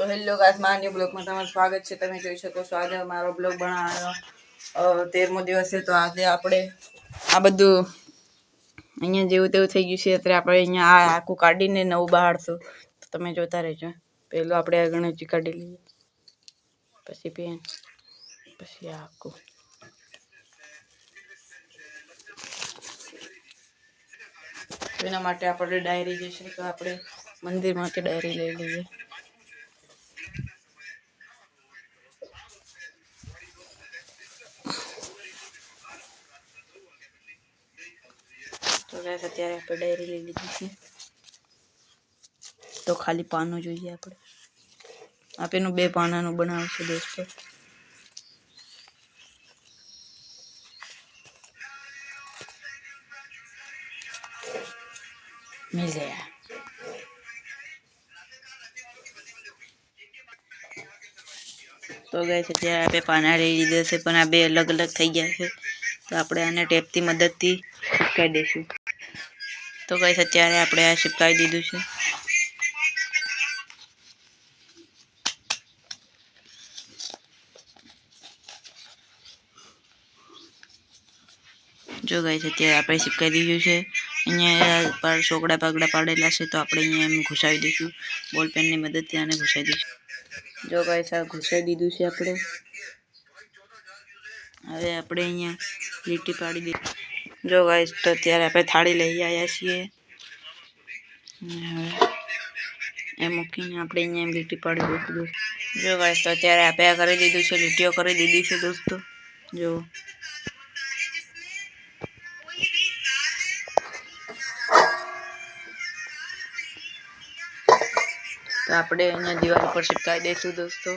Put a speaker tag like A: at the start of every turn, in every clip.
A: तो hello guys, मारा new blog में તમારું સ્વાગત છે। તમે જોઈ શકો છો આજે મારો બ્લોગ બનાવવાનો 13મો દિવસ છે। તો આજે આપણે આ બધું અહીંયા જેવું તેવું થઈ ગયું છે, એટલે આપણે અહીંયા આ આખું કાઢીને નવું બહારશું। તો તમે જોતા રહેજો। પહેલો આપણે આ ગણેશજી કાઢી લઈએ, પછી પેન, પછી આખું। એના માટે આપણે ડાયરી જે છે તો આપણે મંદિરમાંથી ડાયરી લઈ લઈએ। तो गाइस અત્યારે આપણે ડાયરી લઈ લીધી છે, તો ખાલી પાનું જોઈએ આપણે। આપેનું 2 પાનાનું બનાવશું દોસ્તો। मिल गया। तो गाइस અત્યારે આપણે પાના લઈ લીધા છે, પણ આ 2 અલગ અલગ થઈ ગયા છે, તો આપણે આને ટેપથી મદદથી ચિપકાવી દઈશું। તો ગાઈસ અત્યારે આપણે આ ચિપકાવી દીધું છે। जो गाइस અત્યારે આપણે ચિપકાવી દીધું છે। અહીંયા પર ચોકડા પગડા પાડેલા છે, તો આપણે અહીંયા એમ ઘુસાવી દઈશું બોલ પેનની મદદથી। આને ઘુસાવી દઈશું। જો ગાઈસ આ ઘુસાવી દીધું છે આપણે। હવે આપણે અહીંયા લીટી પાડી દઈશું। જો ગાઈસ તો અત્યારે આપણે થાળી લઈ આવ્યા છીએ, હવે એ મૂકીને આપણે અહીંયા એમ લીટી પાડી દઈશું। જો ગાઈસ તો અત્યારે આપણે આ કરી દીધું છે, લીટીઓ કરી દીધી છે દોસ્તો। જો तो આપણે અહીંયા દીવાલ પર ચિપકાવી દઈશું દોસ્તો।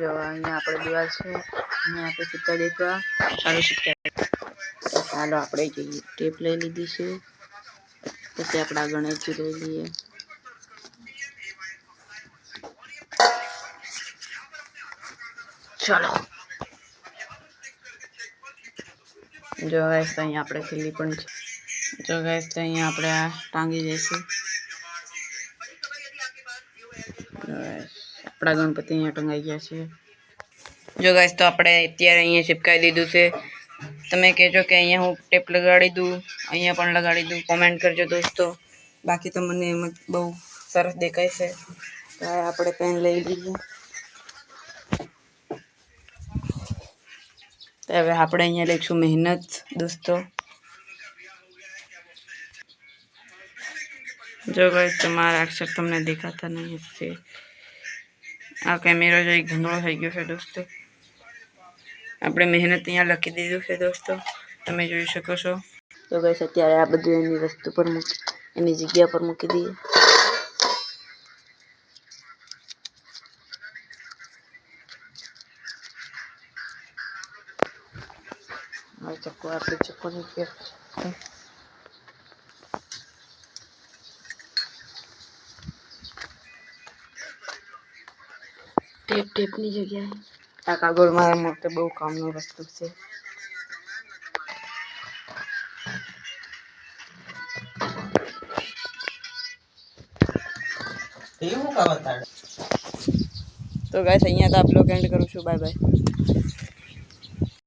A: જો અહીંયા આપણે દીવાલ છે, અહીંયા આપણે ચિપકાવી દઈશું। ચાલો ચિપકાવી, તો ચાલો આપણે જઈએ। ટેપ લઈ લીધી છે, પછી આપણા ગણેશજી લઈ લઈએ। ચાલો જો ગાઈસ તો અહીંયા આપણે ખીલી પણ છે। જો ગાઈસ તો અહીંયા આપણે આ ટાંગી દઈશું। આપણા ગણપતિ અહીંયા ટંગાઈ ગયા છે। જો ગાઈસ તો આપણે અત્યારે અહીંયા ચિપકાવી દીધું છે। તમે કહેજો કે અહીંયા હું ટેપ લગાડી દઉં, અહીંયા પણ લગાડી દઉં, કોમેન્ટ કરજો દોસ્તો। બાકી તો મને એમ બહુ સરસ દેખાય છે। તો આપણે પેન લઈ લઈએ। તો હવે આપણે અહીંયા લઈશું મહેનત દોસ્તો। જો ગાઈસ તમારા અક્ષર તમને દેખાતા નહીં હશે, આ કેમેરો જો એક ધંધળો થઈ ગયો છે દોસ્તો। આપણે મહેનત અહીંયા લખી દીધું છે દોસ્તો, તમે જોઈ શકો છો। તો ગાઈસ અત્યારે આ બધું એની વસ્તુ પર એની જગ્યા પર મૂકી દઈએ। હવે ચક્કો આપણે ચક્કોની ટેપ ટેપની જગ્યાએ આ કાગળ મારા માટે બહુ કામની વસ્તુ છે। તો ગાઈસ અહીંયા તો આ બ્લોગ એન્ડ કરું છું। Bye bye.